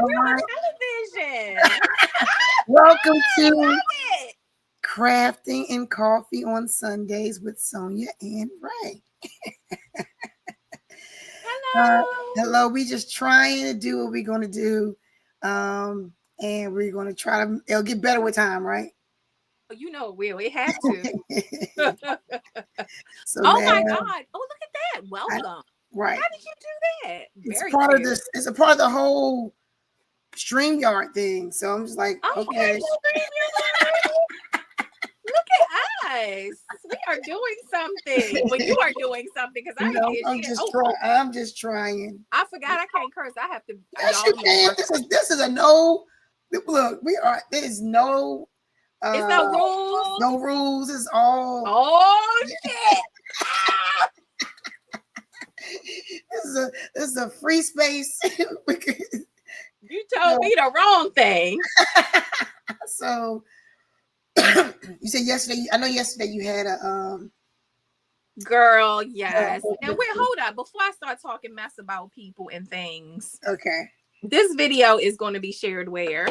on television. Welcome to Love it. Crafting and Coffee on Sundays with Sonya and Ray. Hello. Hello, we just trying to do what we're going to do. And we're going to try to, it'll get better with time, right? You know it will. It have to. So Oh now, my God. Oh, look at that. Welcome. Right. How did you do that? It's Very part of cute. this, it's a part of the whole StreamYard thing. So I'm just like, Oh, okay. Look at us. We are doing something. Well, you are doing something because I No, ain't I'm did shit. just Oh, trying. I'm just trying. I forgot I can't curse. I have to. Yes, Y'all you know can. This is a no. Look, we are. There is no. It's no rules. No rules. It's all. Oh shit! Ah! This is a free space. You told me the wrong thing. So you said yesterday. I know yesterday you had a Girl, yes. Now wait, hold up. Before I start talking mess about people and things, Okay. this video is going to be shared where?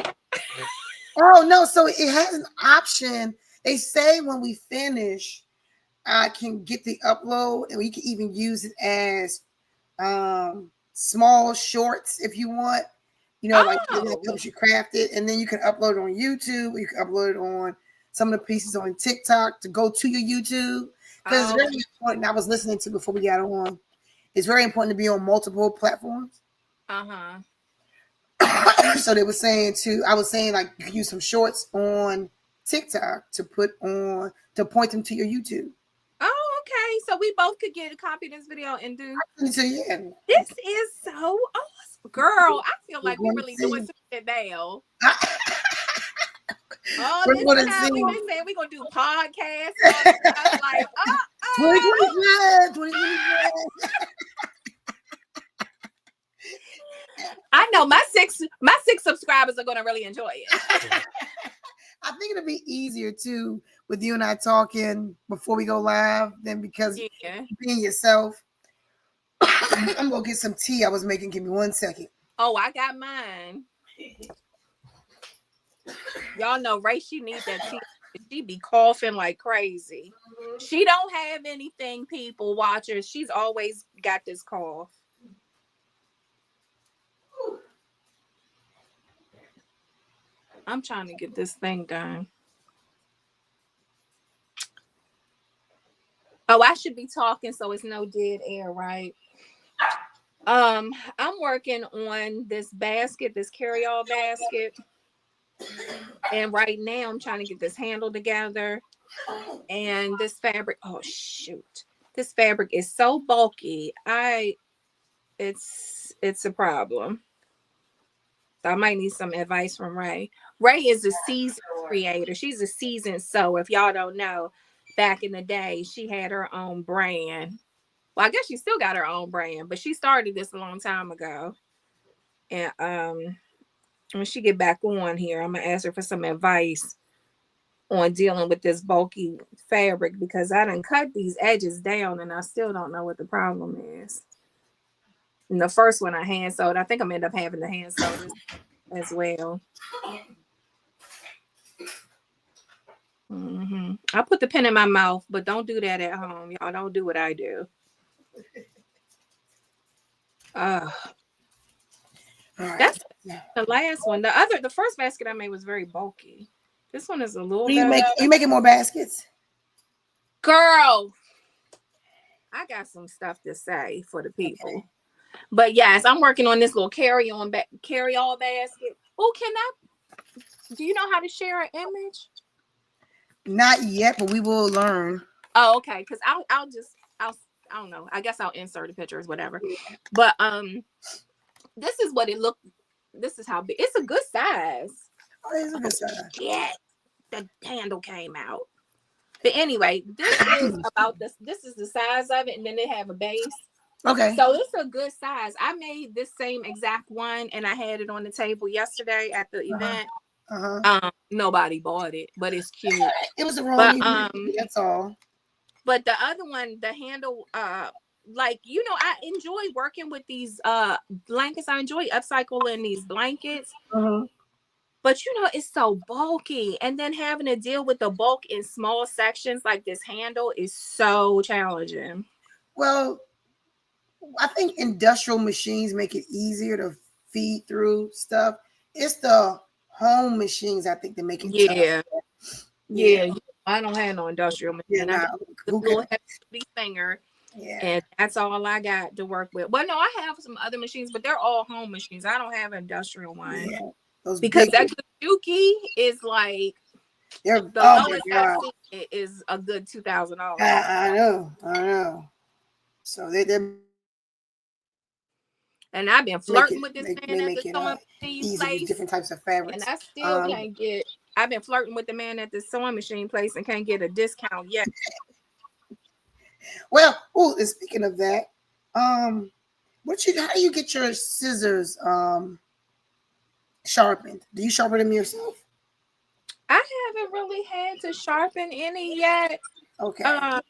Oh no! So it has an option. They say when we finish, I can get the upload, and we can even use it as small shorts if you want. You know, like it helps you craft it, and then you can upload it on YouTube. You can upload it on some of the pieces on TikTok to go to your YouTube. Because it's very important. I was listening to before we got on. It's very important to be on multiple platforms. So they were saying I was saying like you can use some shorts on TikTok to put on to point them to your YouTube. Oh, okay. So we both could get a copy of this video and do. So yeah, this is so awesome, girl. I feel like we're really doing something now. Oh, this is how we been saying we're gonna do podcasts. Like, 2025. I know my six subscribers are gonna really enjoy it. I think it'll be easier too with you and I talking before we go live than because being yourself. I'm gonna get some tea I was making. Give me 1 second. Oh, I got mine. Y'all know Ray, she needs that tea. She be coughing like crazy. She don't have anything, people, watchers. She's always got this cough. I'm trying to get this thing done. Oh, I should be talking so it's no dead air, right? I'm working on this basket, this carry-all basket. And right now I'm trying to get this handle together. And this fabric, oh shoot. This fabric is so bulky. It's a problem. So I might need some advice from Ray. Ray is a seasoned creator. She's a seasoned sewer. If y'all don't know, back in the day, she had her own brand. Well, I guess she still got her own brand, but she started this a long time ago. And when she get back on here, I'm gonna ask her for some advice on dealing with this bulky fabric because I done cut these edges down and I still don't know what the problem is. And the first one I hand sewed, I think I'm end up having to hand sew this as well. I put the pen in my mouth, but don't do that at home. Y'all don't do what I do. That's the last one. The first basket I made was very bulky. This one is a little better. You making more baskets? Girl, I got some stuff to say for the people. Okay. But yes, I'm working on this little carry-all basket. Oh, do you know how to share an image? Not yet, but we will learn. Oh, okay. Because I don't know. I guess I'll insert the pictures, whatever. But this is what it looked. This is how big. It's a good size. Oh, it's a good size. Yeah, the handle came out. But anyway, this is about this. This is the size of it, and then they have a base. Okay. So it's a good size. I made this same exact one, and I had it on the table yesterday at the event. Nobody bought it, but it's cute. It was the wrong. That's all. But the other one, the handle, like, you know, I enjoy working with these blankets. I enjoy upcycling these blankets. Mhm. But you know, it's so bulky. And then having to deal with the bulk in small sections like this handle is so challenging. Well, I think industrial machines make it easier to feed through stuff. It's the home machines, I think, that make it tough. Yeah. Yeah. Yeah. I don't have no industrial Yeah, machine. I nah, got the who little can? heavy finger, Yeah. and that's all I got to work with. Well, no, I have some other machines, but they're all home machines. I don't have an industrial one Yeah. Those because big, that Kajuki is like they're, the oh my lowest I've God. seen it is a good $2,000. I know. I know. So they're And I've been make flirting it with this man at the make it sewing machine easy to use place, different types of and fabrics. I still can't get. I've been flirting with the man at the sewing machine place and can't get a discount yet. Well, oh, and speaking of that, how do you get your scissors sharpened? Do you sharpen them yourself? I haven't really had to sharpen any yet. Okay. Um,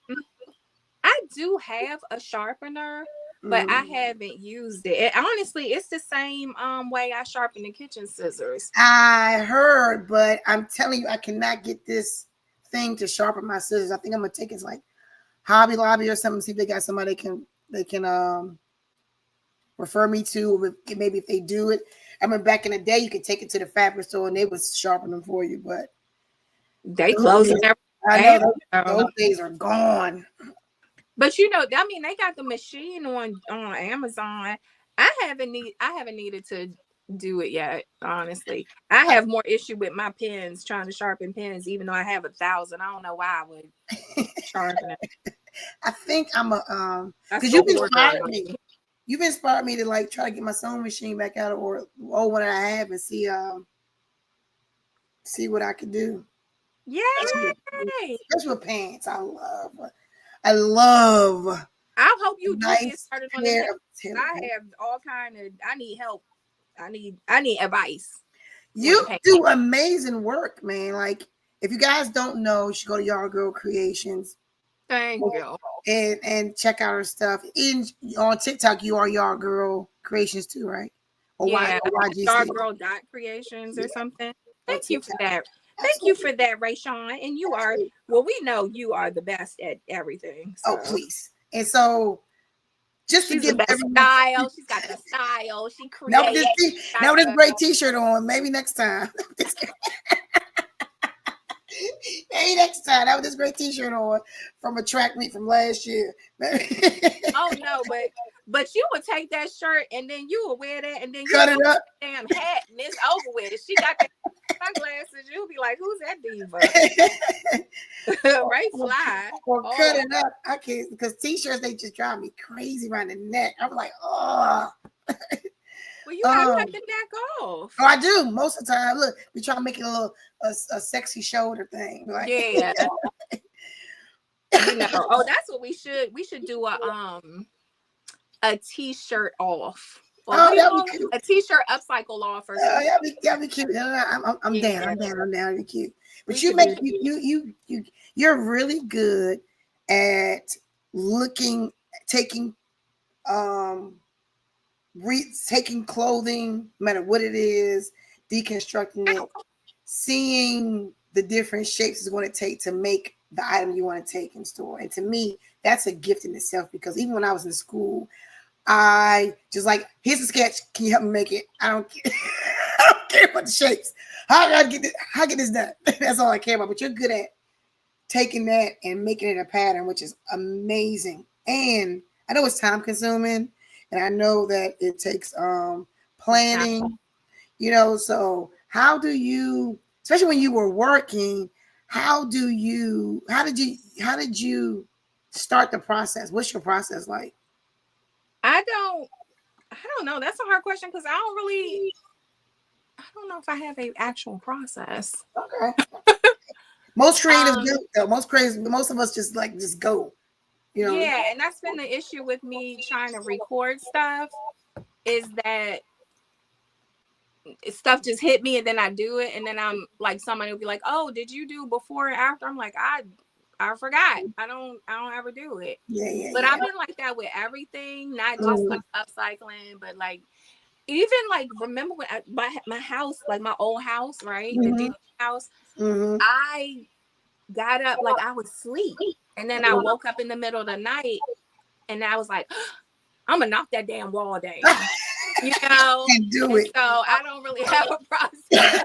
I do have a sharpener, but I Mhm. haven't used it. And honestly, it's the same way I sharpen the kitchen scissors. I heard, but I'm telling you, I cannot get this thing to sharpen my scissors. I think I'm gonna take it to like Hobby Lobby or something. See if they got somebody they can refer me to. Maybe if they do it. I mean, back in the day, you could take it to the fabric store and they would sharpen them for you. But They those closing days, I know everything down. those days are gone. But you know, I mean, they got the machine on Amazon. I haven't needed to do it yet. Honestly, I have more issue with my pens trying to sharpen pens, even though I have 1,000. I don't know why I would sharpen it. I think I'm a That's because the you've hoarder inspired in me. me. You've inspired me to like try to get my sewing machine back out or old one that I have and see what I can do. Yay! Especially with pants. I love I hope a you do get nice started on them pair pens. of tailored I pants. have all kind of. I need help. I need advice with the You pants. do amazing work, man. Like if you guys don't know, you should go to Yardgirl Creations Thank you. and check out her stuff. On TikTok, you are Yardgirl Creations too, right? Yeah, Or YGC. Yardgirl dot creations or Yeah, something. on Thank you for TikTok. that. Thank you Absolutely. for that, Rayshawn. And you are, Absolutely. well, we know you are the best at everything. Oh, So please. And so just to she's the give best everyone style. She's got the style. She now with this creates. Got now with this the great t-shirt on, maybe next time. Maybe next time. That with this great t-shirt on from a track meet from last year. oh no, but you would take that shirt and then you would wear that and then you'll Cut go it up. damn hat and it's over with. If she got that sunglasses, you'll be like, who's that diva? Right fly. Or cut Oh, it up. I can't because t-shirts they just drive me crazy around the neck. I'm like, oh. well, you gotta cut the neck off. Oh, I do most of the time. Look, we try to make it a little a sexy shoulder thing. Like, Yeah. You know, oh, that's what we should do a t-shirt off. Or what oh, do you that'd call be it? cute. A t-shirt upcycle off or Oh, something. that'd be cute. No, no, I'm down. Yeah, I'm down. I'm down. That'd be cute. we But you could make do that. you're really good at looking, taking um taking clothing, no matter what it is, deconstructing it, seeing the different shapes it's going to take to make the item you want to take in store. And to me, that's a gift in itself because even when I was in school, I just like, here's a sketch. Can you help me make it? I don't care. I don't care about the shapes. How I get this, how I get this done? That's all I care about. But you're good at taking that and making it a pattern, which is amazing. And I know it's time consuming, and I know that it takes planning, so how do you, especially when you were working, how did you start the process? What's your process like? I don't know. That's a hard question because I don't know if I have a actual process. Okay. Most creatives Um, do though. Most of us just go. yeah, and that's been the issue with me trying to record stuff is that stuff just hit me and then I do it and then I'm like somebody will be like, "Oh, did you do before or after?" I'm like, I forgot. I don't ever do it. Yeah. But I've been like that with everything, not just like upcycling, but like even like remember when my house, like my old house, right? The Disney house. I got up like I was asleep, and then I woke up in the middle of the night, and I was like, I'm gonna knock that damn wall down, you know. And do it. So I don't really have a process.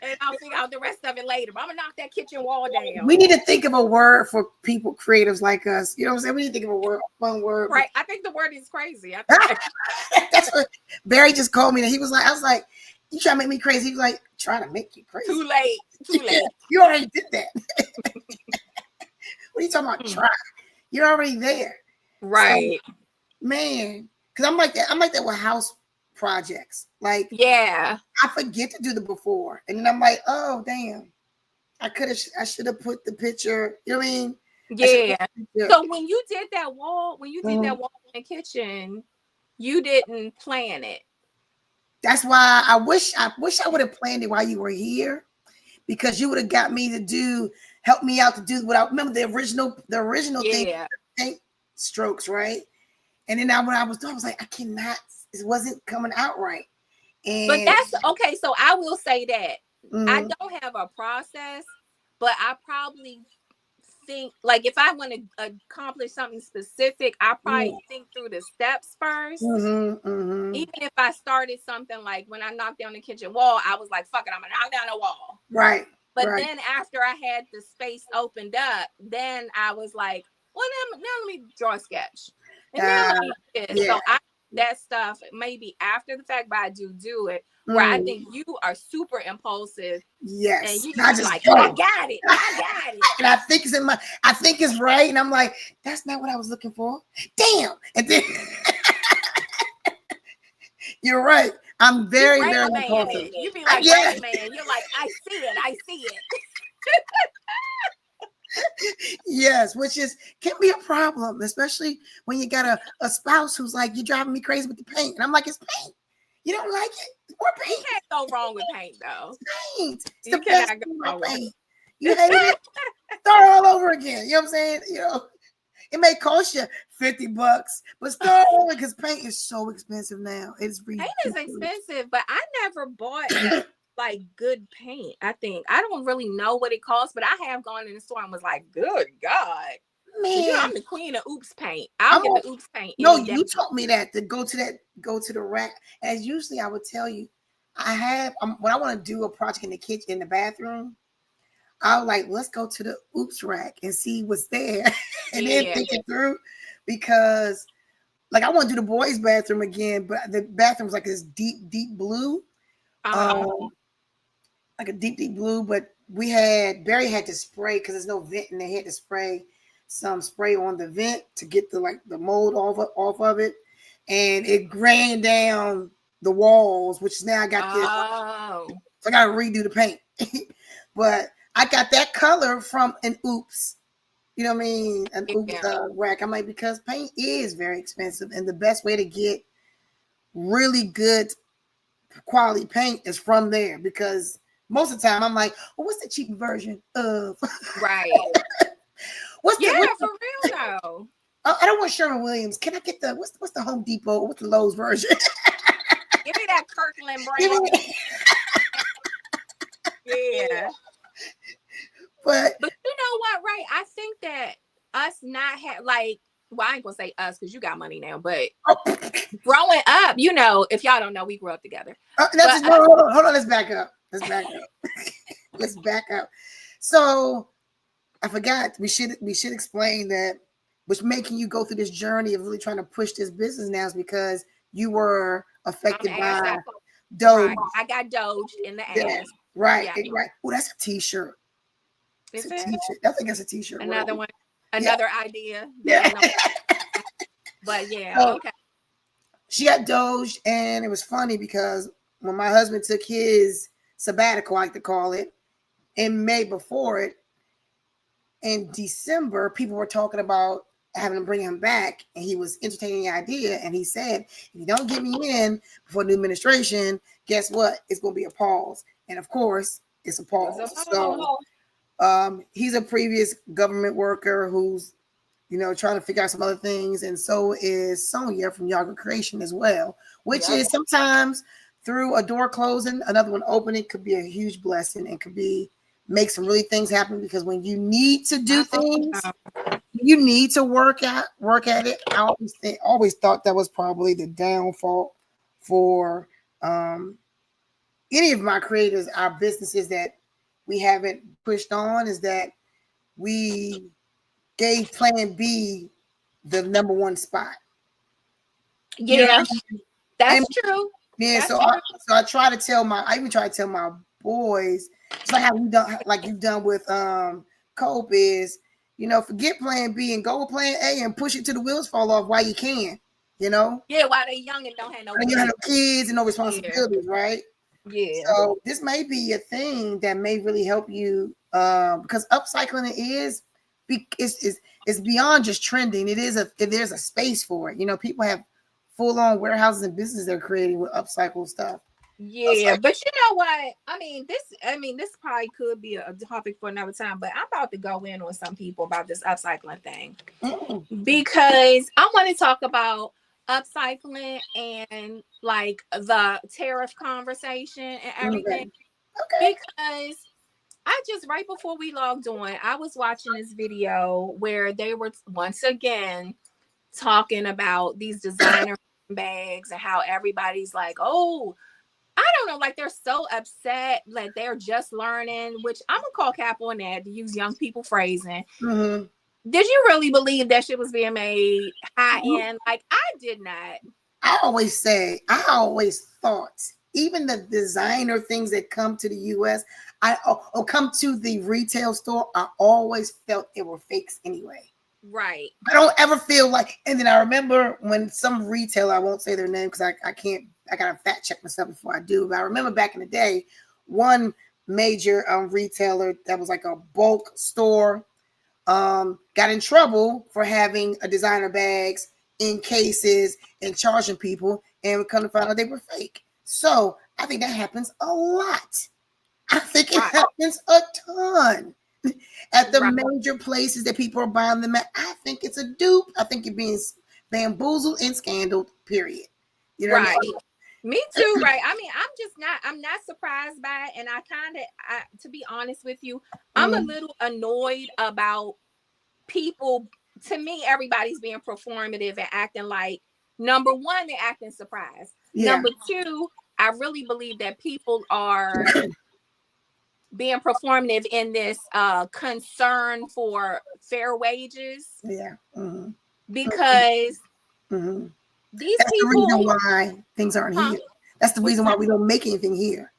And I'll figure out the rest of it later. But I'm gonna knock that kitchen wall down. We need to think of a word for people, creatives like us. You know what I'm saying? We need to think of a word, fun word. Right. I think the word is crazy. That's what Barry just called me. And he was like, I was like, you trying to make me crazy? He was like, trying to make you crazy. Too late. You already did that. What are you talking about? Try. You're already there. Right. So, man. Because I'm like that. I'm like that with house projects. Like, yeah, I forget to do the before, and then I'm like, oh damn, I should have put the picture. You know what I mean? Yeah. So when you did that wall, in the kitchen, you didn't plan it. That's why I wish I would have planned it while you were here, because you would have got me to help me out to do what I remember the original thing, paint strokes, right? And then when I was doing, I was like, I cannot. It wasn't coming out right. But that's okay. So I will say that I don't have a process, but I probably think like if I want to accomplish something specific, I probably think through the steps first. Even if I started something like when I knocked down the kitchen wall, I was like, fuck it, I'm gonna knock down the wall. Right. But then after I had the space opened up, then I was like, well, now let me draw a sketch. And now let me do this. So that stuff maybe after the fact, but I do it. Where I think you are super impulsive. Yes. And you just like, I got it. And I think it's right. And I'm like, that's not what I was looking for. Damn. And then you're right. I'm very impulsive. You be like, Rain Man. You're like, I see it. Yes, which can be a problem, especially when you got a spouse who's like, you're driving me crazy with the paint. And I'm like, it's paint. You don't like it? More paint. You can't go wrong with paint, though. It's paint. It's you the best cannot go wrong with paint. You hate it? Start all over again. You know what I'm saying? You know, it may cost you $50, but start over because paint is so expensive now. It's ridiculous. Paint is expensive, but I never bought like good paint. I think I don't really know what it costs, but I have gone in the store and was like, good God. Man, you know, I'm the queen of oops paint. I'll get the oops paint. No, you taught me that to go to the rack. As usually I would tell you, I have when I want to do a project in the kitchen, in the bathroom, I'll like, let's go to the oops rack and see what's there and then think it through, because like I want to do the boys' bathroom again, but the bathroom's like this deep blue. Like a deep blue, but Barry had to spray because there's no vent, and they had to spray some spray on the vent to get the mold off of it, and it ran down the walls, which now I got this. So I got to redo the paint, but I got that color from an oops. You know what I mean? An oops rack. I'm like, because paint is very expensive, and the best way to get really good quality paint is from there, because most of the time I'm like, well, what's the cheap version of right? what's for real though? I don't want Sherwin-Williams. Can I get what's the Home Depot? What's the Lowe's version? Give me that Kirkland brand. Yeah. But you know what, right? I think that us not have well, I ain't gonna say us because you got money now, but growing up, you know, if y'all don't know, we grew up together. Hold on, let's back up. Let's back up. So I forgot we should explain that what's making you go through this journey of really trying to push this business now is because you were affected by Doge. Right. I got doged in the ass. Right. Oh, that's a t-shirt. Is it's a it? t-shirt. I think that's a t-shirt. Another one. Another idea. Yeah. But yeah, so, okay. She got doged, and it was funny because when my husband took his sabbatical, I like to call it, in May before it, in December, people were talking about having to bring him back, and he was entertaining the idea, and he said, if you don't get me in before the administration, guess what? It's going to be a pause. And of course, it's a pause. So He's a previous government worker who's, trying to figure out some other things. And so is Sonya from Yardgirl Creation as well, which is sometimes through a door closing, another one opening could be a huge blessing and could make some really things happen, because when you need to do things, you need to work at it. I always thought that was probably the downfall for any of my creators, our businesses that we haven't pushed on, is that we gave plan B the number one spot. Yeah, that's true. Yeah, that's so true. I try to tell I even try to tell my boys, just like how you've done with Cope, is, forget plan B and go with plan A and push it till the wheels fall off while you can, Yeah, while they're young and don't have no kids and no responsibilities, right? Yeah. So this may be a thing that may really help you, because upcycling is beyond just trending. There's a space for it. People have full-on warehouses and businesses they're creating with upcycled stuff. Yeah, but you know what? This probably could be a topic for another time, but I'm about to go in on some people about this upcycling thing because I want to talk about upcycling and like the tariff conversation and everything. Okay. Because I just, right before we logged on, I was watching this video where they were once again talking about these designer bags and how everybody's like, oh, I don't know, like they're so upset, like they're just learning, which I'm gonna call cap on that, to use young people phrasing. Mm-hmm. Did you really believe that shit was being made high end? Like, I did not. I always thought, even the designer things that come to the US, or come to the retail store, I always felt they were fakes anyway. Right. I don't ever feel like, and then I remember when some retailer, I won't say their name because I gotta fact check myself before I do, but I remember back in the day, one major retailer that was like a bulk store got in trouble for having a designer bags in cases and charging people, and we come to find out they were fake. So I think that happens a lot. I think it happens a ton at the major places that people are buying them at. I think it's a dupe. I think you're being bamboozled and scandaled, period. You know what I mean? Me too, right? I'm not surprised by it. And to be honest with you, I'm a little annoyed about people. To me, everybody's being performative and acting like, number one, they're acting surprised. Yeah. Number two, I really believe that people are being performative in this concern for fair wages. Yeah. Mm-hmm. Because that's people, the reason why things aren't here. That's the reason why we don't make anything here.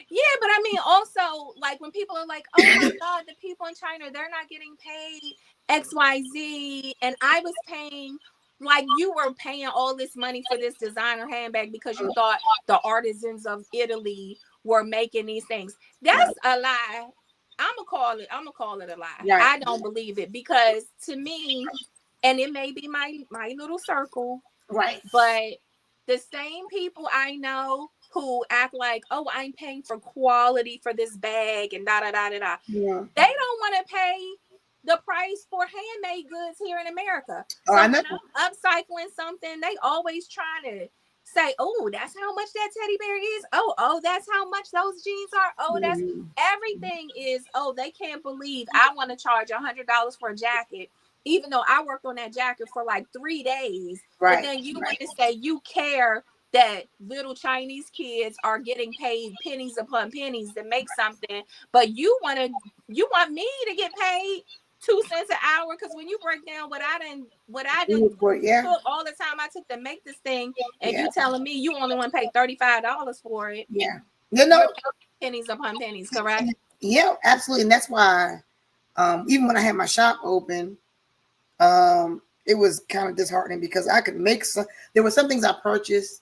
Yeah, but I mean, also, like when people are like, oh my God, the people in China, they're not getting paid XYZ. And I was paying, like you were paying all this money for this designer handbag because you thought the artisans of Italy were making these things. That's a lie. I'm gonna call it a lie. Right. I don't believe it, because to me, and it may be my little circle, right? But the same people I know who act like, oh, I'm paying for quality for this bag and da da da da da. Yeah. They don't want to pay the price for handmade goods here in America. So I know. When I'm upcycling something, they always trying to say, oh, that's how much that teddy bear is. Oh, that's how much those jeans are. Oh, that's everything is. Oh, they can't believe I want to charge $100 for a jacket, even though I worked on that jacket for like 3 days. Right. But then you want to say you care that little Chinese kids are getting paid pennies upon pennies to make something, but you want me to get paid 2 cents an hour, because when you break down what I didn't took all the time I took to make this thing, and you telling me you only want to pay $35 for it. Yeah. Pennies upon pennies, correct? Yeah, absolutely. And that's why even when I had my shop open, it was kind of disheartening because I could make there were some things I purchased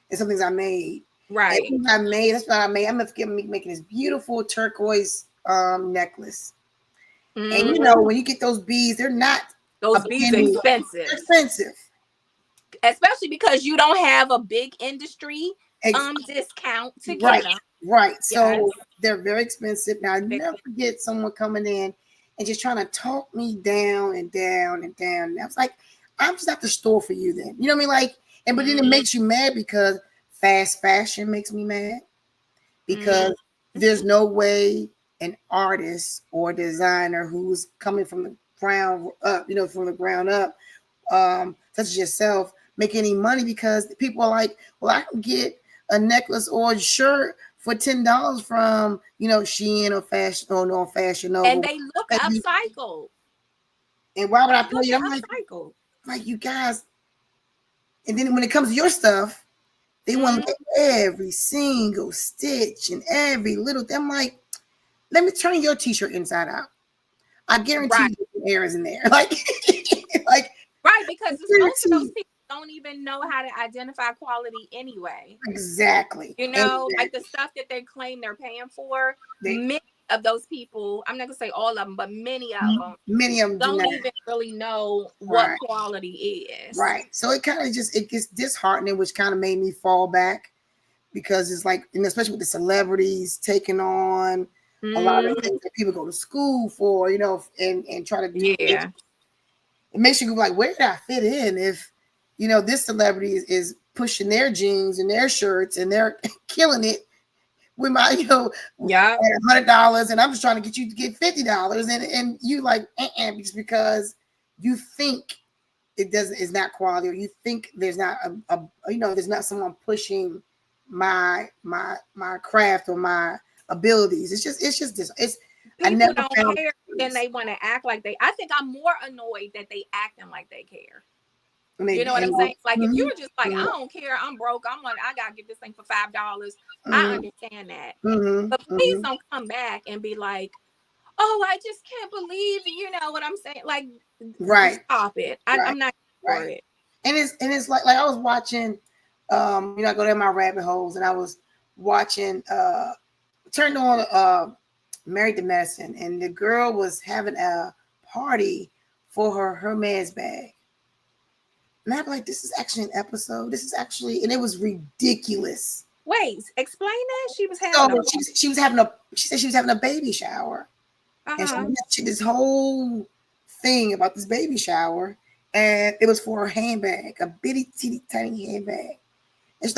and some things I made. Right. That's what I made. I'm making this beautiful turquoise necklace. And when you get those beads, they're not beads expensive. They're expensive. Especially because you don't have a big industry discount to get them. Right. So Yes. they're very expensive. Now I never forget someone coming in and just trying to talk me down and down and down. And I was like, I'm just at the store for you then. You know what I mean? Like, and but then it makes you mad because fast fashion makes me mad because there's no way an artist or designer who's coming from the ground up, from the ground up, such as yourself, make any money because people are like, well, I can get a necklace or a shirt for $10 from Shein or Fashion or no Fashion Nova. And they look upcycled. And why would I pay you? I'm like you guys. And then when it comes to your stuff, they want to look at every single stitch and every little thing. I'm like, let me turn your t-shirt inside out. I guarantee you errors in there. Like because most of those people don't even know how to identify quality anyway. Exactly. Like the stuff that they claim they're paying for, many of those people, I'm not gonna say all of them, but many of them don't even really know what quality is. Right. So it kind of it gets disheartening, which kind of made me fall back because it's like, and especially with the celebrities taking on a lot of things that people go to school for, and try to do it. It makes you go like, where did I fit in if this celebrity is pushing their jeans and their shirts and they're killing it with my $100 and I'm just trying to get you to get $50 and you like just because you think it's not quality, or you think there's not there's not someone pushing my craft or my abilities. It's just this. People don't care, then they want to act like they. I think I'm more annoyed that they acting like they care. You know what I'm saying? Like if you were just like, I don't care, I'm broke, I gotta get this thing for $5. I understand that. But please don't come back and be like, oh, I just can't believe what I'm saying. Like, stop it. I'm not for it. And it's like I was watching, I go down my rabbit holes, and I was watching, turned on Married to Medicine, and the girl was having a party for her Hermes bag. And I'm like, this is actually an episode. This is actually, and it was ridiculous. Wait, explain that. She was having she said she was having a baby shower. And she mentioned this whole thing about this baby shower, and it was for her handbag, a bitty teeny tiny handbag. And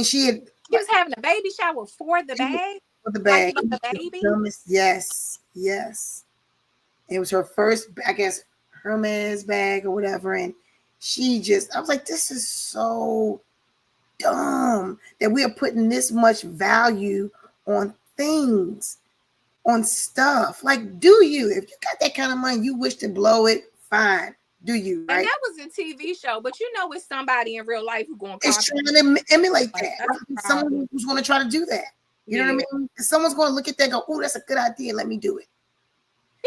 she was having a baby shower for the bag? For the bag. Like the baby? Yes. It was her first, I guess, Hermes bag or whatever. And I was like, this is so dumb that we are putting this much value on things, on stuff. Like, do you? If you got that kind of money, you wish to blow it, fine. Do you? Right? And that was a TV show, but it's somebody in real life who's going to trying to emulate that. Someone who's going to try to do that. You know what I mean? Someone's going to look at that and go, oh, that's a good idea. Let me do it.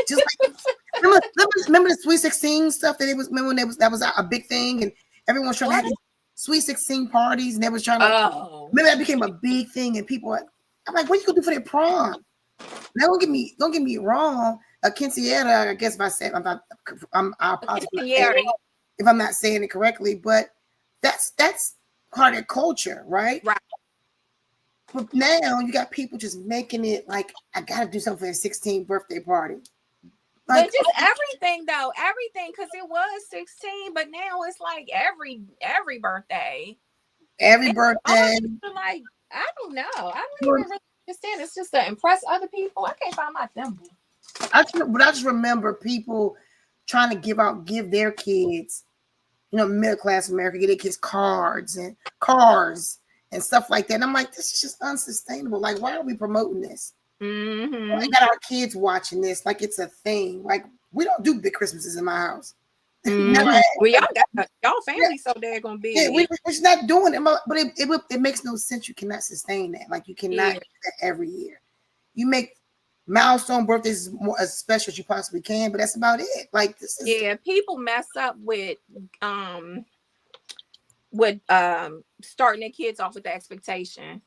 Just like remember the Sweet 16 stuff that it was. Remember when that was a big thing, and everyone was trying to have Sweet 16 parties, and they was trying to. Remember that became a big thing, and people. I'm like, what are you gonna do for their prom? Now don't get me wrong. A quinceañera, I guess if I said I apologize if I'm not saying it correctly, but that's part of their culture, right? Right. But now you got people just making it like, I gotta do something for their 16th birthday party. Like, but just everything, because it was 16, but now it's like every birthday. Every birthday. Like, I don't know. I don't even really understand. It's just to impress other people. I can't find my thimble. I just remember people trying to give their kids, middle class America, give their kids cards and cars and stuff like that. And I'm like, this is just unsustainable. Like, why are we promoting this? We got our kids watching this like it's a thing. Like, we don't do big Christmases in my house. Well, y'all family so they're gonna be. Yeah, we're just not doing it. But it makes no sense. You cannot sustain that. Like, you cannot do that every year. You make milestone birthdays as special as you possibly can, but that's about it. Like, this is people mess up with starting their kids off with the expectation.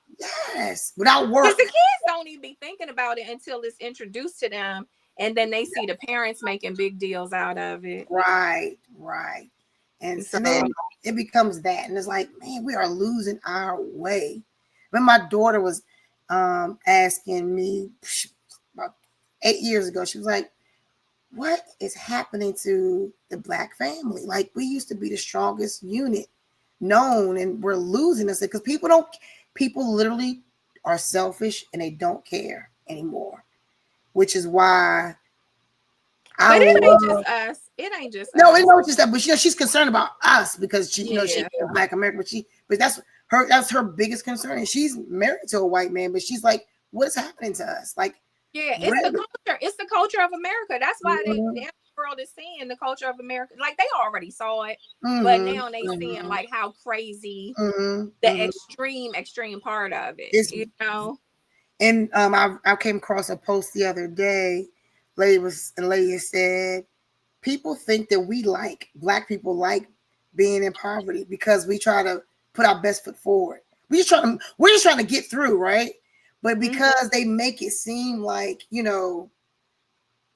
Yes, without work. Because the kids don't even be thinking about it until it's introduced to them, and then they see the parents making big deals out of it. Right. And then it becomes that, and it's like, man, we are losing our way. When my daughter was asking me about 8 years ago. She was like, what is happening to the Black family? Like, we used to be the strongest unit known, and we're losing this because people literally are selfish and they don't care anymore, which is why But it ain't just us. It ain't just no, us. it knows just that, but she's concerned about us because she's Black American, but that's her biggest concern. And she's married to a white man, but she's like, what's happening to us? Like, yeah, it's the culture. It's the culture of America. That's why the world is seeing the culture of America. Like, they already saw it, but now they seeing like how crazy the extreme part of it. You know. And I came across a post the other day. Lady said, people think that Black people like being in poverty because we try to put our best foot forward. We're just trying to get through, right? But because they make it seem like, you know,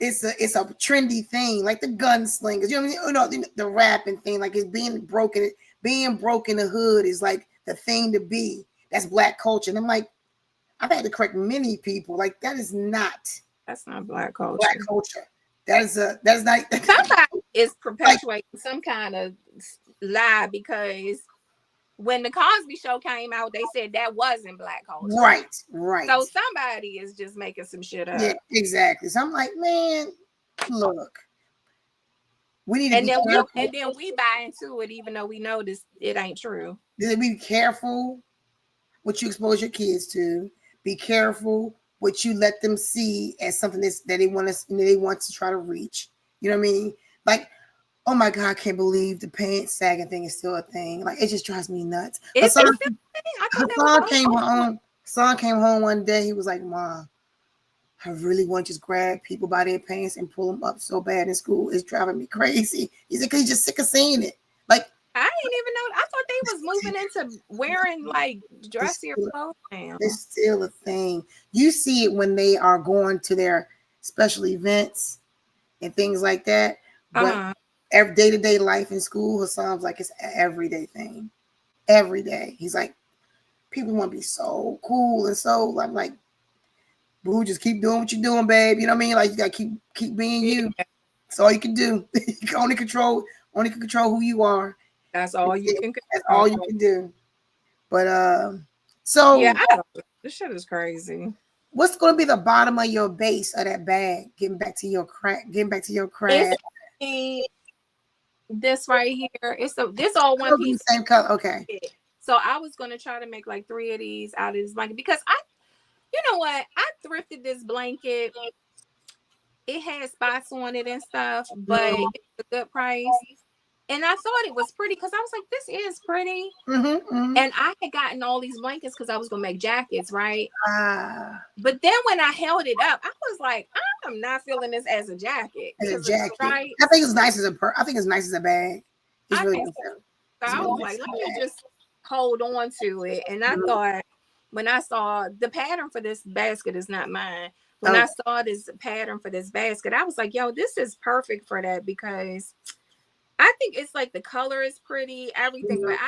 it's a trendy thing, like the gunslingers, you know what I mean? The rapping thing, like it's being broke in the hood is like the thing to be. That's Black culture. And I'm like, I've had to correct many people. Like, that's not Black culture. Black culture. That's not. Somebody is perpetuating some kind of lie, because when the Cosby Show came out, they said that wasn't Black culture. Right. So somebody is just making some shit up. Yeah, exactly. So I'm like, man, look, we need to be careful. And then we buy into it, even though we know it ain't true. Be careful what you expose your kids to. Be careful what you let them see as something that they want to try to reach. You know what I mean? Like, oh my God, I can't believe the pants sagging thing is still a thing. Like, it just drives me nuts. Hassan came home one day. He was like, Mom, I really want to just grab people by their pants and pull them up so bad in school. It's driving me crazy. He said, because he's just sick of seeing it. Like, I didn't even know. I thought they was moving into wearing like dressier clothes now. It's still a thing. You see it when they are going to their special events and things like that. But every day-to-day life in school, Hassan's like, it's an everyday thing. Every day. He's like, people want to be so cool and so, I'm like, boo, just keep doing what you're doing, babe. You know what I mean? Like, you gotta keep being you. That's all you can do. You can only control who you are. That's all you can. That's all you can do. But so yeah, this shit is crazy. What's going to be the bottom of your base of that bag? Getting back to your craft. This right here. This all one piece. Same color. Okay. So I was going to try to make like 3 of these out of this blanket, because you know what? I thrifted this blanket. It had spots on it and stuff, but it's a good price. And I thought it was pretty because I was like, this is pretty. And I had gotten all these blankets because I was going to make jackets, right? But then when I held it up, I was like, I'm not feeling this as a jacket. As a jacket. I think it's nice as a bag. It's really so I was like, let me just hold on to it. And I thought, when I saw the pattern for this basket is not mine. When I saw this pattern for this basket, I was like, yo, this is perfect for that, because I think it's like the color is pretty, everything, but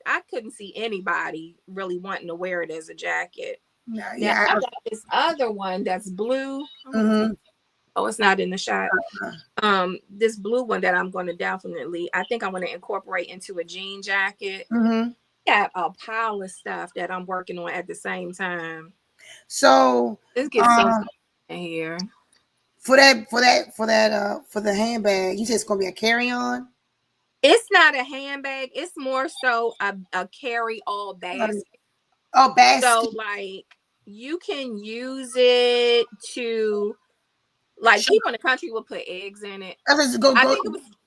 I couldn't see anybody really wanting to wear it as a jacket. I got this other one that's blue. Oh, it's not in the shot. This blue one that I'm going to I think I want to incorporate into a jean jacket. Got a pile of stuff that I'm working on at the same time. So let's get some in here. For the handbag, you said it's gonna be a carry-on? It's not a handbag, it's more so a carry-all basket. Oh, basket. So like you can use it to, like, people in the country will put eggs in it. I think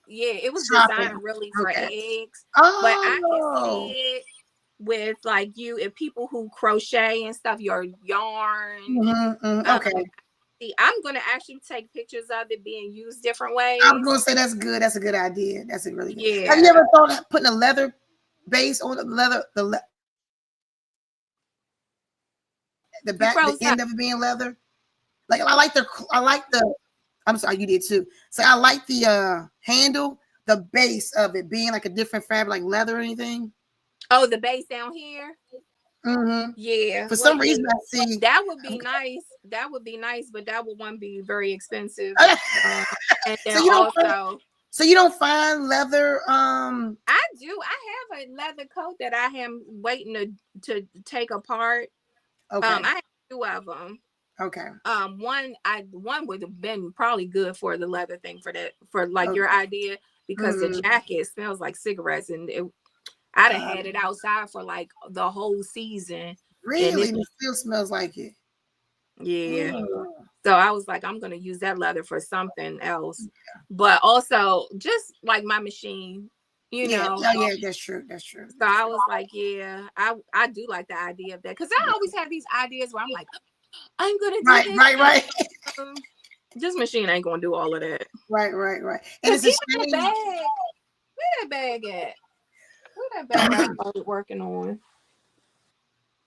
it was designed really for eggs. But I can see it with like if people who crochet and stuff, your yarn. I'm going to actually take pictures of it being used different ways. I'm going to say that's good. That's a good idea. That's a really good. Yeah. Have you ever thought of putting a leather base on the end of it being leather? Like I like the. I'm sorry, you did too. So I like the handle, the base of it being like a different fabric, like leather or anything. Oh, the base down here. Mm-hmm. Yeah. For Well, some yeah, reason, I see. that would be nice. That would be nice, but that would one be very expensive. And then So you don't. also, So you don't find leather. I do. I have a leather coat that I am waiting to take apart. Okay. I have two of them. Okay. One would have been probably good for the leather thing for that, for like Okay. your idea, because the jacket smells like cigarettes, and I'd have had it outside for like the whole season. And Really, it still smells like it. yeah. Mm. So I was like, I'm gonna use that leather for something else. But also just like my machine, you Yeah. know. Oh, yeah. That's true. That's true. So That's I true. was like, yeah, I do like the idea of that, because I always have these ideas where I'm like, I'm gonna do Right. this. Right. Right. This machine ain't gonna do all of that. Right. Right. Right. And Because it's a even the shame. bag, where that bag at? Where that bag I started working on?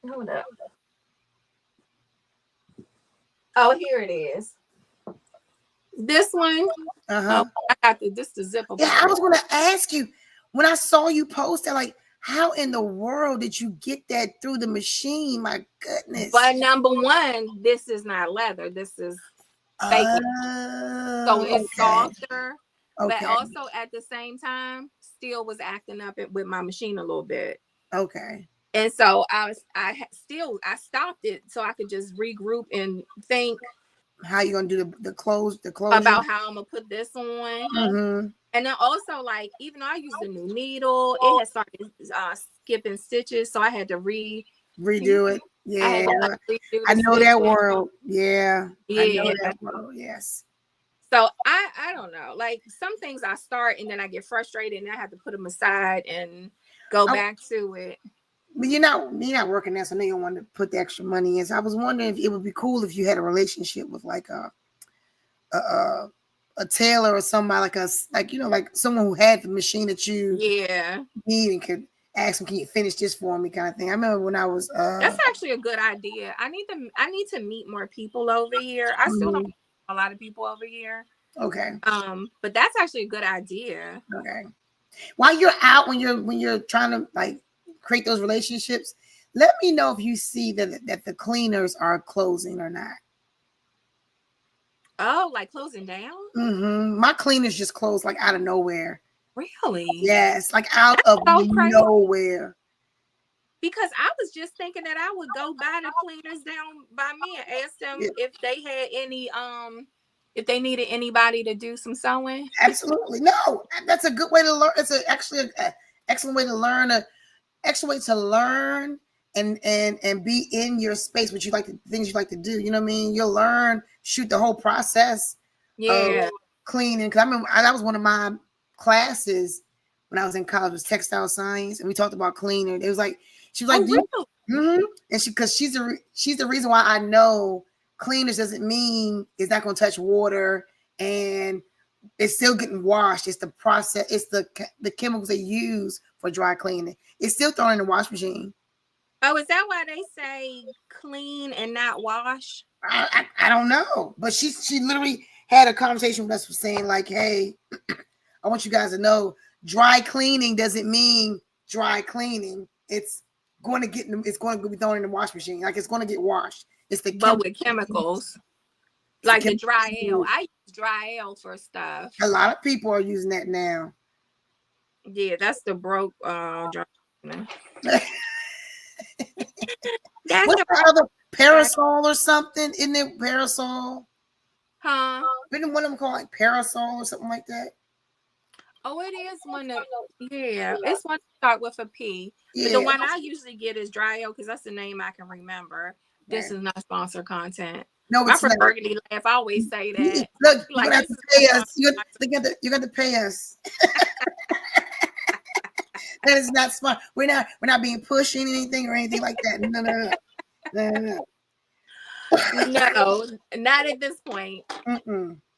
Hold up. Oh, here it is. This one. Uh-huh. I got this the zipper Yeah, I part. was going to ask you when I saw you post that, like, how in the world did you get that through the machine? My goodness. But number one, this is not leather. This is fake leather. So it's softer. Okay. But also at the same time, still was acting up with my machine a little bit. Okay. And so I stopped it so I could just regroup and think how you gonna do the closure about how I'm gonna put this on. Mm-hmm. And then also, like, even though I used a new needle, it had started skipping stitches, so I had to redo it. Yeah, I had to, like, redo I the know stitches. that world. Yeah, I know Yeah. that world. Yes. So I don't know. Like, some things I start and then I get frustrated and I have to put them aside and go back to it. But you're not working there, so no, you don't want to put the extra money in. So I was wondering if it would be cool if you had a relationship with like a tailor or somebody like someone who had the machine that you need and could ask them, can you finish this for me, kind of thing. I remember when I was that's actually a good idea. I need to meet more people over here. I still don't know a lot of people over here. Okay. But that's actually a good idea. Okay. While you're out, when you're trying to like create those relationships, let me know if you see that the cleaners are closing or not. Oh, like closing down? Mm-hmm. My cleaners just closed like out of nowhere. Really? Yes, like out of nowhere. Because I was just thinking that I would go by the cleaners down by me and ask them if they had any if they needed anybody to do some sewing. Absolutely. No, that's a good way to learn. It's actually an excellent way to learn. Excellent way to learn and be in your space, what you like, things you like to do. You know what I mean? You'll learn, shoot the whole process of cleaning. Because I remember that was one of my classes when I was in college, was textile science, and we talked about cleaning. It was like she was like, really? And because she's the reason why I know cleaners doesn't mean it's not going to touch water and it's still getting washed. It's the process. It's the chemicals they use for dry cleaning. It's still thrown in the wash machine. Oh, is that why they say clean and not wash? I don't know, but she literally had a conversation with us saying like, hey, I want you guys to know dry cleaning doesn't mean dry cleaning. It's going to be thrown in the wash machine. Like it's going to get washed. It's the but with chemicals. Like the dry ale. I use dry ale for stuff. A lot of people are using that now. Yeah, that's the broke dry. What's the other parasol or something? Isn't it parasol? Huh? Isn't one of them called like parasol or something like that? Oh, it is one that, it's one to start with a P. Yeah. But the one I usually get is dry ale because that's the name I can remember. This is not sponsored content. No, my burgundy laugh. I always say that. Look, you're gonna have to pay us. You got to pay us. That is not smart. We're not being pushed in anything or anything like that. No. No, not at this point.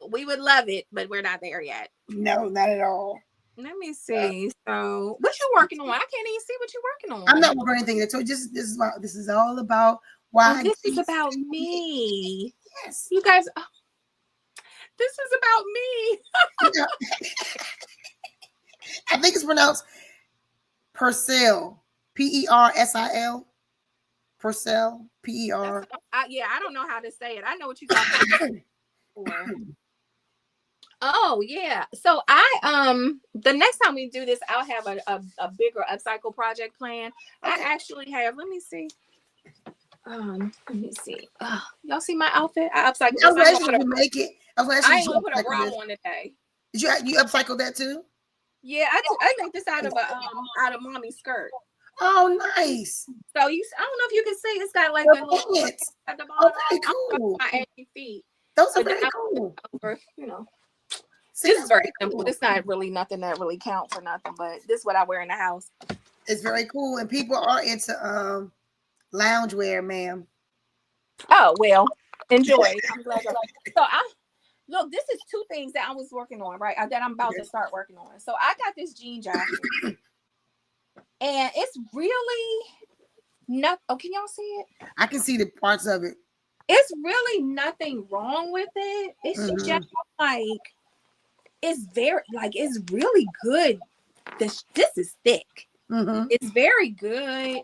We would love it, but we're not there yet. No, not at all. Let me see. So, what you working on? I can't even see what you're working on. I'm not working on anything. So this is all about why. Oh, this is about me. Yes, you guys. Oh, this is about me. I think it's pronounced Persil. Persil. Purcell, P-E-R. Yeah, I don't know how to say it. I know what you're talking about. Oh yeah. So the next time we do this, I'll have a bigger upcycle project plan. Okay. I actually have, let me see. Y'all see my outfit? I upcycled. I was actually gonna make it. I ain't gonna put a bra on today. Did you upcycle that too? Yeah, I made this out of mommy's skirt. Oh, nice. So I don't know if you can see, it's got like a little at the bottom. Okay, cool. My 8 feet. Those are very cool. You know, this is very simple. Cool. It's not really nothing that really counts for nothing, but this is what I wear in the house. It's very cool, and people are into loungewear, ma'am. Oh well, enjoy. I'm glad. So look, this is 2 things that I was working on, right? That I'm about to start working on. So I got this jean jacket, and it's really not. Oh, can y'all see it? I can see the parts of it. It's really nothing wrong with it. It's just like it's really good. This is thick. It's very good,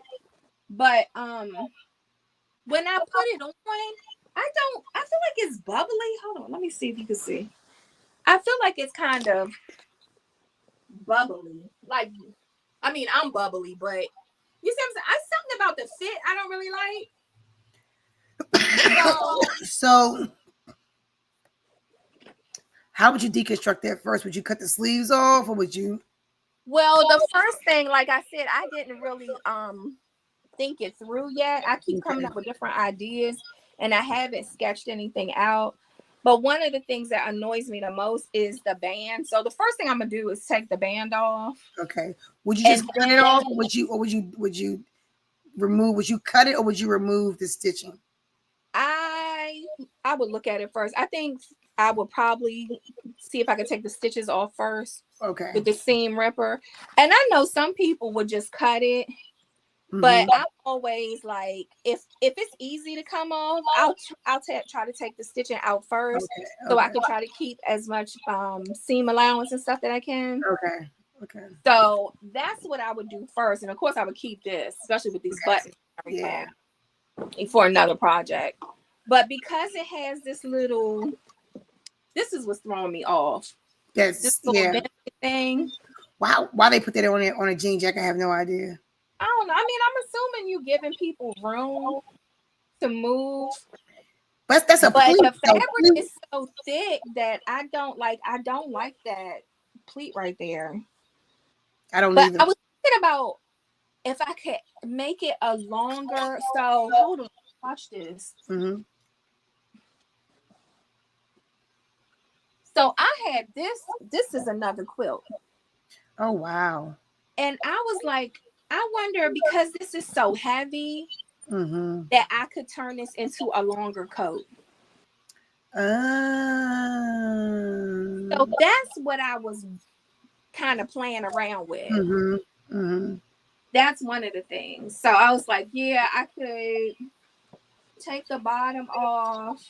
but when I put it on, I feel like it's bubbly. Hold on, let me see if you can see. I feel like it's kind of bubbly. Like, I mean, I'm bubbly, but you see what I'm saying? Something about the fit I don't really like. So how would you deconstruct that first? Would you cut the sleeves off, or would you? Well, the first thing, like I said, I didn't really think it through yet. I keep coming up with different ideas, and I haven't sketched anything out. But one of the things that annoys me the most is the band. So the first thing I'm gonna do is take the band off. Okay. Would you just cut it off, or would you remove? Would you cut it, or would you remove the stitching? I would look at it first. I think I would probably see if I could take the stitches off first. Okay. With the seam ripper. And I know some people would just cut it. But I'm always like, if it's easy to come off, I'll try to take the stitching out first, so I can try to keep as much seam allowance and stuff that I can. Okay. So that's what I would do first, and of course I would keep this, especially with these buttons. For another project. But because it has this little, this is what's throwing me off. Yes. This little thing. Wow. Why they put that on a jean jacket? I have no idea. I don't know. I mean, I'm assuming you giving people room to move. But that's a pleat. The fabric is so thick that I don't like that pleat right there. I don't either. I was thinking about if I could make it a longer. So hold on, watch this. So I had this. This is another quilt. Oh wow! And I was like, I wonder, because this is so heavy, that I could turn this into a longer coat. So that's what I was kind of playing around with. That's one of the things. So I was like, yeah, I could take the bottom off.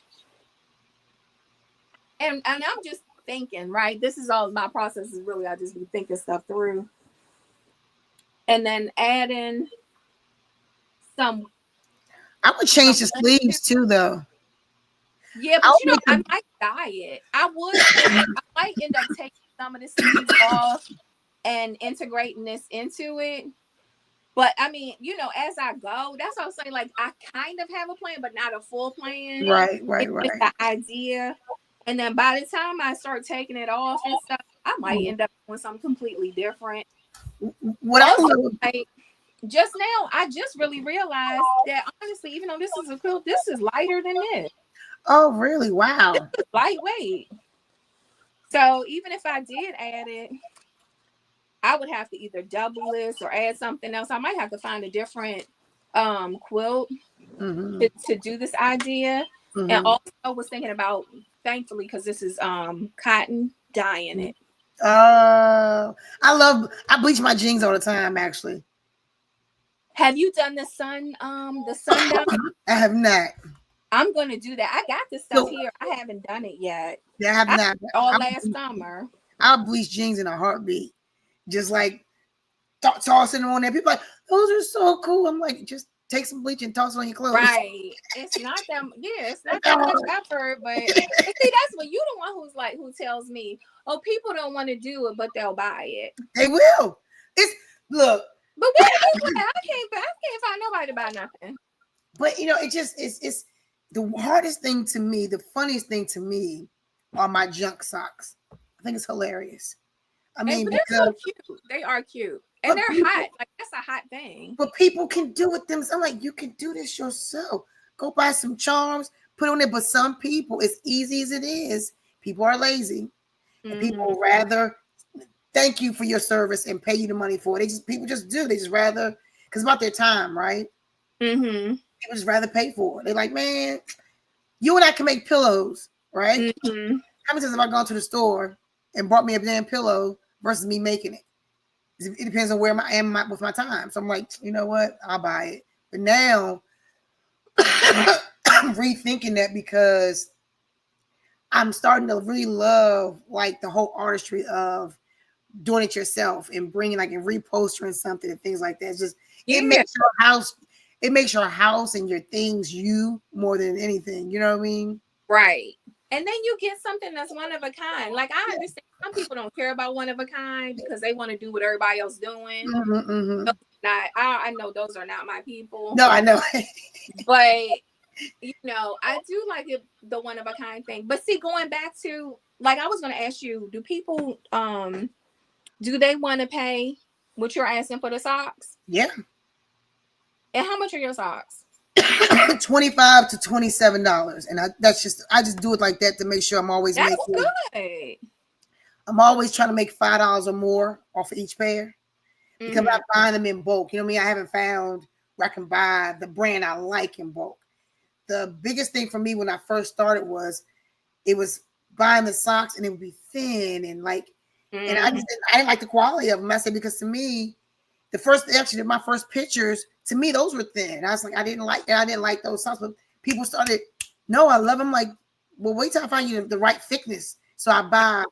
And I'm just thinking, right? This is all my process is really, I just be thinking stuff through. And then add in some. I would change the sleeves too, though. Yeah, but I might dye it. I might end up taking some of the sleeves off and integrating this into it. But I mean, as I go, that's what I'm saying. Like, I kind of have a plan, but not a full plan. Right. It's the idea. And then by the time I start taking it off and stuff, I might end up doing something completely different. Just now, I just really realized that honestly, even though this is a quilt, this is lighter than this. Oh, really? Wow. This is lightweight. So even if I did add it, I would have to either double this or add something else. I might have to find a different quilt to do this idea. And also was thinking about, thankfully, because this is cotton, dyeing it. I bleach my jeans all the time, actually. Have you done the sundown? I have not. I'm going to do that. I got this stuff here. I haven't done it yet. Yeah, I have not. Last summer. I'll bleach jeans in a heartbeat. Just like tossing them on there. People are like, those are so cool. I'm like, just take some bleach and toss it on your clothes. Right. It's not that. Yeah, it's not that much effort. But see, that's what you the one who tells me, oh, people don't want to do it, but they'll buy it. They will. It's look. But what is I can't find nobody to buy nothing. But it's the hardest thing to me, the funniest thing to me are my junk socks. I think it's hilarious. I mean, they're so cute. They are cute. And they're hot. Like, that's a hot thing. But people can do it themselves. I'm like, you can do this yourself. Go buy some charms, put on it. But some people, as easy as it is, people are lazy. And people would rather thank you for your service and pay you the money for it. People just do. They just rather, because it's about their time, right? Mm-hmm. People just rather pay for it. They're like, man, you and I can make pillows, right? Mm-hmm. How many times have I gone to the store and bought me a damn pillow versus me making it? It depends on where I am with my time. So I'm like, you know what? I'll buy it. But now I'm rethinking that because I'm starting to really love like the whole artistry of doing it yourself and bringing like and repostering something and things like that. It's just it makes your house and your things you more than anything. You know what I mean? Right. And then you get something that's one of a kind. Like, I understand some people don't care about one of a kind because they want to do what everybody else doing. I know those are not my people. No, I know. But, you know, I do like the one of a kind thing. But see, going back to, like, I was going to ask you, do people, do they want to pay what you're asking for the socks? Yeah. And how much are your socks? $25 to $27, and I just do it like that to make sure I'm always That's making good. I'm always trying to make $5 or more off of each pair because I'm buying them in bulk. You know what I mean? I haven't found where I can buy the brand I like in bulk. The biggest thing for me when I first started was buying the socks and it would be thin and like, and I didn't like the quality of them. I said because to me, my first pictures, to me, those were thin. I was like, I didn't like those socks. But people started, no, I love them. Like, well, wait till I find you the right thickness. So I buy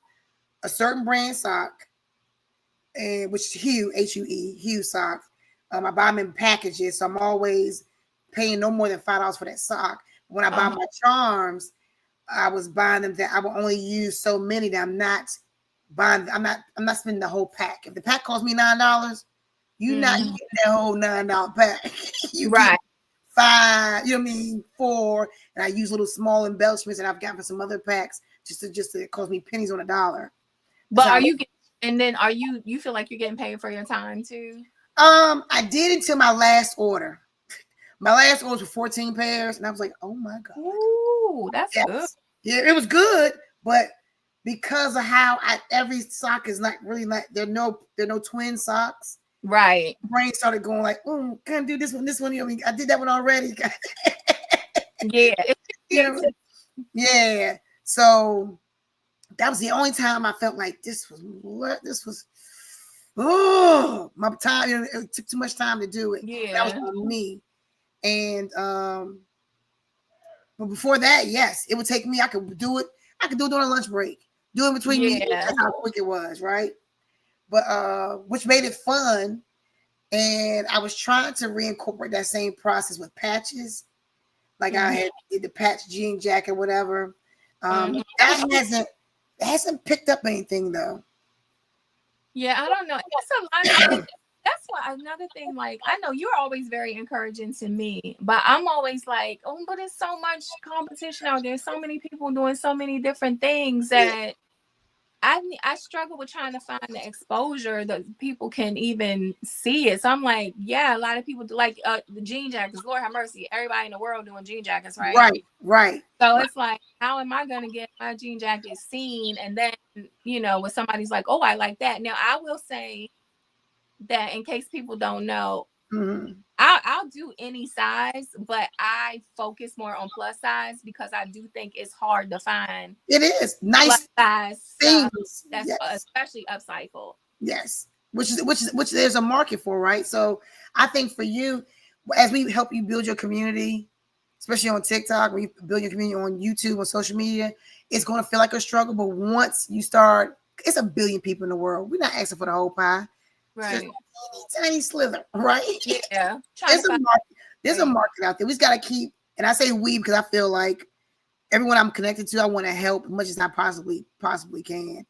a certain brand sock, which is Hue, H-U-E, Hue socks. I buy them in packages. So I'm always paying no more than $5 for that sock. When I buy my charms, I was buying them that I will only use so many that I'm not spending the whole pack. If the pack costs me $9, you're not getting that whole $9 pack. You right. get 5, you know what I mean, 4, and I use little small embellishments that I've gotten for some other packs just to cost me pennies on a dollar. But you feel like you're getting paid for your time too? I did until my last order. My last order was 14 pairs, and I was like, oh my God. Ooh, that's good. Yeah, it was good, but because of how every sock is not really like there are no twin socks. Right. Brain started going like, can't do this one. You know, I mean, I did that one already. Yeah. You know, yeah. So that was the only time I felt like this was my time. You know, it took too much time to do it. Yeah. That was on me. And but before that, yes, it would take me. I could do it during a lunch break. Do it between meetings. That's how quick it was, right? But which made it fun. And I was trying to reincorporate that same process with patches. Like I did the patch jean jacket, whatever. That hasn't picked up anything though. Yeah, I don't know. That's a lot. That's why another thing, like, I know you're always very encouraging to me, but I'm always like, but there's so much competition out there. So many people doing so many different things that I struggle with trying to find the exposure that people can even see it. So I'm like, yeah, a lot of people do like the jean jackets. Lord have mercy, everybody in the world doing jean jackets, right? Right. So it's like, how am I going to get my jean jacket seen? And then, you know, when somebody's like, oh, I like that. Now, I will say that in case people don't know, I'll do any size, but I focus more on plus size because I do think it's hard to find. It is nice plus size things that's especially upcycled. Yes, which there's a market for, right? So I think for you, as we help you build your community, especially on TikTok, when you build your community on YouTube, on social media, it's going to feel like a struggle. But once you start, it's 1 billion people in the world. We're not asking for the whole pie. Right. Tiny slither, right? Yeah. It's a market. There's a market out there. We just got to keep, and I say we because I feel like everyone I'm connected to, I want to help as much as I possibly can.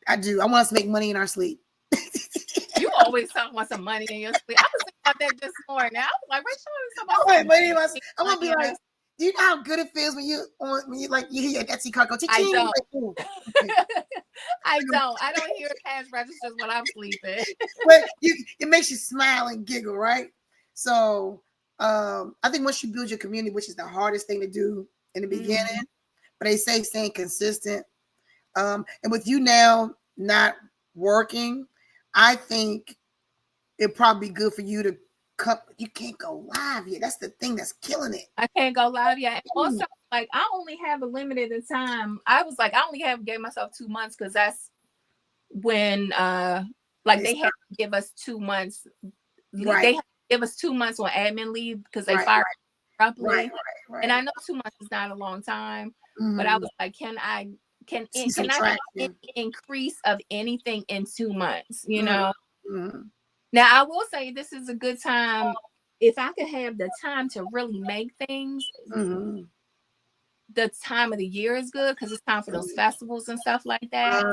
I do. I want us to make money in our sleep. You always talking about some money in your sleep. I was thinking about that this morning. I was like, I want to be like, do you know how good it feels when you like you hear your Etsy card go? I don't. Like, okay. I don't hear cash registers when I'm sleeping. But it makes you smile and giggle, right? So I think once you build your community, which is the hardest thing to do in the beginning, but they say staying consistent. And with you now not working, I think it'd probably be good for you to come. You can't go live yet. That's the thing that's killing it. I can't go live yet. And also, like, I only have a limited time. I was like, I only gave myself 2 months because that's when like they had to give us 2 months. Right. They had to give us 2 months on admin leave because they fired abruptly. Right. And I know 2 months is not a long time, but I was like, can I get an increase of anything in 2 months? You know. Now I will say this is a good time if I could have the time to really make things. The time of the year is good because it's time for those festivals and stuff like that.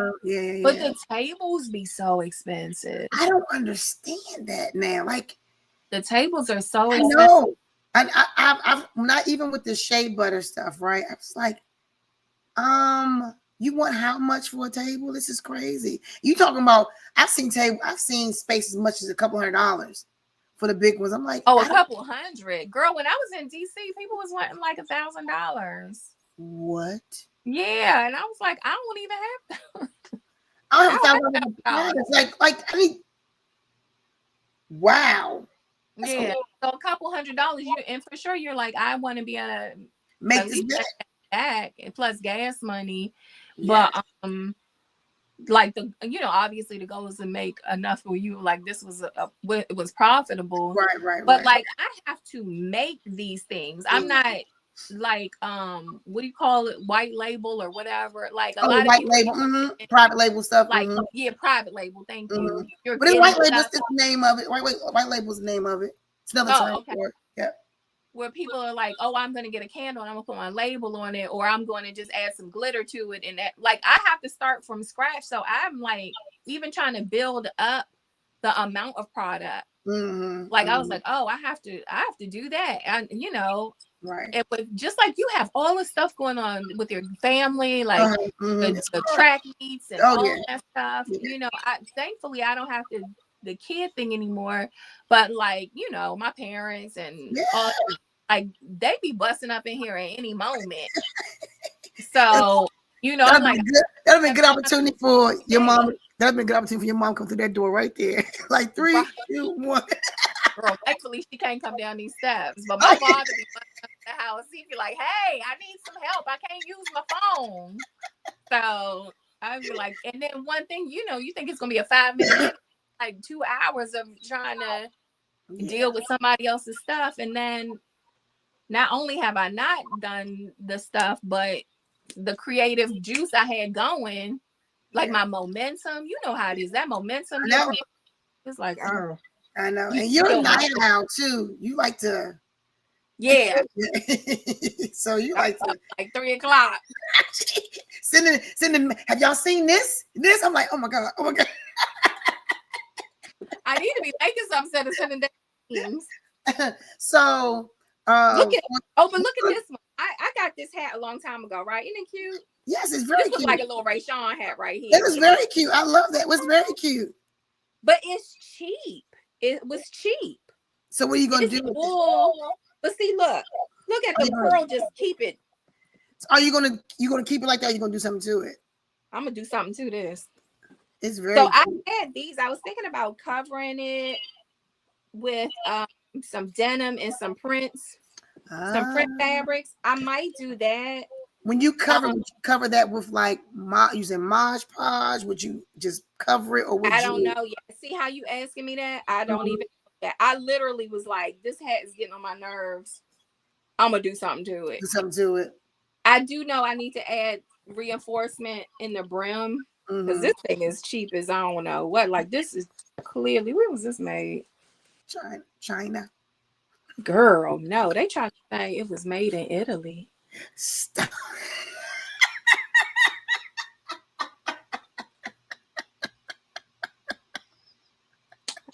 But the tables be so expensive. I don't understand that now. Like the tables are so expensive. I know. I've not even with the shea butter stuff, right? I was like, you want how much for a table? This is crazy. You talking about? I've seen spaces as much as a couple $100 for the big ones. I'm like, a couple $100, girl. When I was in DC, people was wanting like $1,000. What? Yeah, and I was like, I don't even have that. I don't have $1,000. Like I mean, wow. That's cool. So a couple $100, and for sure you're like, I want to be able to make this back, and plus gas money. But like obviously the goal is to make enough for you. Like this was it was profitable, right. But like I have to make these things. I'm not like what do you call it, white label or whatever. Like a lot of white label, private label stuff. Like private label. Thank you. But it's white label. What's the name of it? White label's the name of it. It's another term for it. Yeah. Where people are like, oh, I'm going to get a candle and I'm going to put my label on it, or I'm going to just add some glitter to it. And that, like, I have to start from scratch. So I'm like, even trying to build up the amount of product. Like, I was like, oh, I have to do that. And, right. And with, just like you have all this stuff going on with your family, like the track meets and all that stuff, thankfully I don't have the kid thing anymore, but like my parents and all, like they be busting up in here at any moment. So I'm like, that'll be a good opportunity for your mom. That'll be a good opportunity for your mom to come through that door right there. Like 3, 2, 1. Girl, thankfully she can't come down these steps, but my father be busting up the house. He'd be like, hey, I need some help, I can't use my phone. So I'd be like, and then one thing, you think it's gonna be a 5-minute like 2 hours of trying to deal with somebody else's stuff. And then not only have I not done the stuff, but the creative juice I had going, like my momentum, how it is, that momentum. It's like, oh, I know. And you're a night owl too. You like to, so you like to, like 3 o'clock. sending. Have y'all seen this? I'm like, oh my god. I need to be making something instead of sending things. So look at this one. I got this hat a long time ago, right? Isn't it cute? Yes, it's very cute. Like a little Ray Sean hat right here. It was very cute. I love that. It was very cute. But it's cheap. It was cheap. So what are you gonna do with it? But see, look at the pearl. Just keep it. Are you gonna keep it like that? Or are you gonna do something to it? I'm gonna do something to this. It's very so cute. I had these. I was thinking about covering it with some denim and some prints, some print fabrics. I might do that. When you cover, would you cover that with like using Mod Podge? Would you just cover it, or would I don't know yet. See how you asking me that? I don't even know that. I literally was like, this hat is getting on my nerves. I'm gonna do something to it. Do something to it. I do know I need to add reinforcement in the brim because this thing is cheap as I don't know what. Like this is clearly, where was this made? China. Girl, no, they tried to say it was made in Italy. Stop.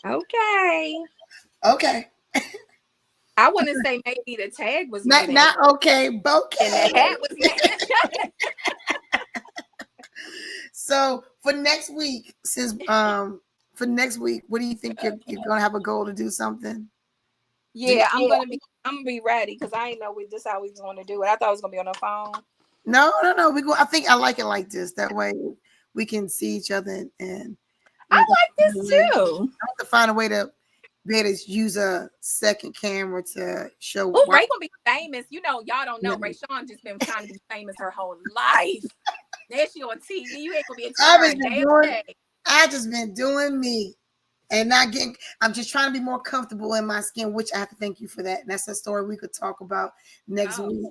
Okay. Okay. I want to say maybe the tag was made Not okay, bouquet. and the hat was made. So for next week, since for next week, what do you think you're gonna have a goal to do something? Yeah, I'm gonna be ready because I didn't know this how we was gonna do it. I thought it was gonna be on the phone. No. We go. I think I like it like this. That way we can see each other and I like this too. I have to find a way to be able to use a second camera to show. Oh, Ray gonna be famous. You know, y'all don't know. Ray Sean just been trying to be famous her whole life. There she on TV. You ain't gonna be a TV. I just been doing me and not getting. I'm just trying to be more comfortable in my skin, which I have to thank you for that. And that's a story we could talk about next week.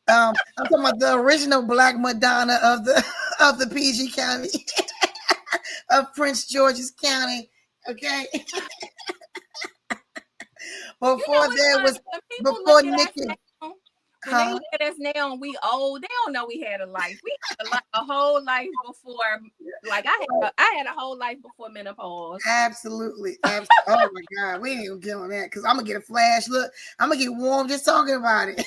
I'm talking about the original Black Madonna of the PG County of Prince George's County. Okay. Before Nikki. When they look at us now and we old, they don't know we had a life. We had a whole life before, like I had a whole life before menopause. Absolutely. Oh my God, we ain't gonna get on that because I'm gonna get a flash look. I'm gonna get warm just talking about it.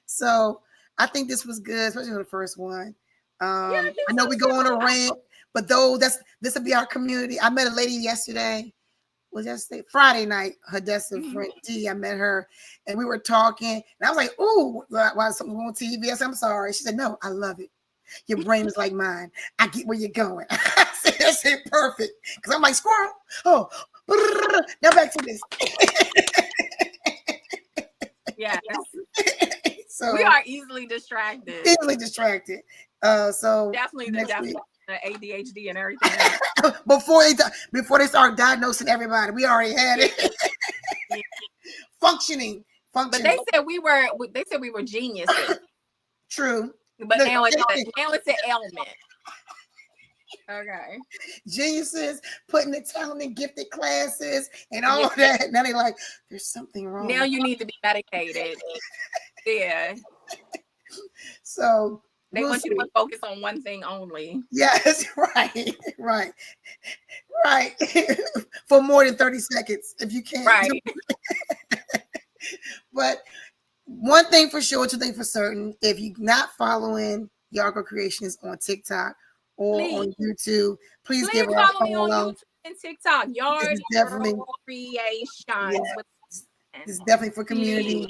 So I think this was good, especially for the first one. I know we go on a rant, but this will be our community. I met a lady yesterday. Was yesterday Friday night, Hadessa friend D. I met her and we were talking and I was like, "Ooh, why something on TV?" I said, "I'm sorry." She said, "No, I love it. Your brain is like mine. I get where you're going." I said perfect because I'm like squirrel. Oh, now back to this. Yeah. So we are easily distracted. So definitely the ADHD and everything. before they start diagnosing everybody, we already had it. Functioning. But they said we were geniuses. True. But now it's an ailment. Okay. Geniuses, putting the talent in gifted classes and all that. Now they're like, there's something wrong. Now you need to be medicated. Yeah. So they want you to focus on one thing only. Yes, right. For more than 30 seconds, if you can't. Right. But one thing for sure, two things for certain, if you're not following Yardgirl Creations on TikTok or on YouTube, please give her a follow. Me on YouTube and TikTok. Yardgirl Creations. It's definitely for community.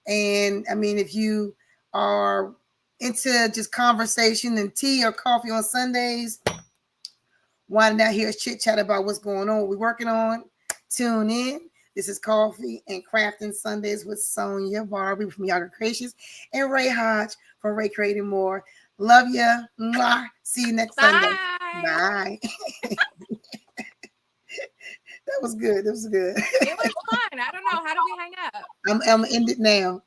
And I mean, if you are into just conversation and tea or coffee on Sundays, why not hear us chit chat about what's going on, what we're working on? Tune in. This is Coffee and Crafting Sundays with Sonya Barbie from Yardgirl Creations and Ray Hodge from Ray Creating More. Love ya. Mwah. See you next Sunday. Bye. That was good. It was good. It was fun. I don't know. How do we hang up? I'm end it now.